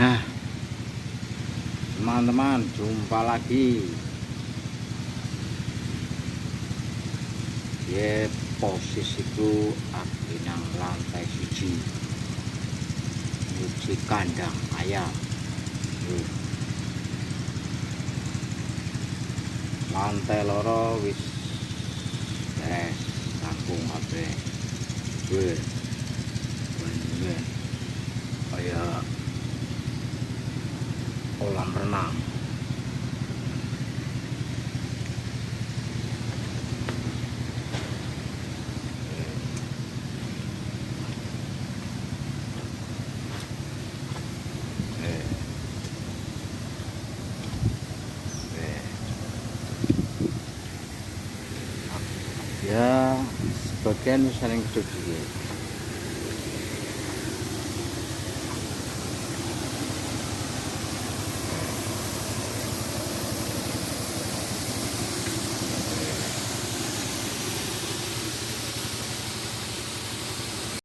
Nah, teman-teman, jumpa lagi ya. Posisiku aku nang lantai siji nyuci kandang ayam. Lantai loro wis beres rampung kabeh. Bener kayak kolam renang. Ya, sebagian sering hidup juga.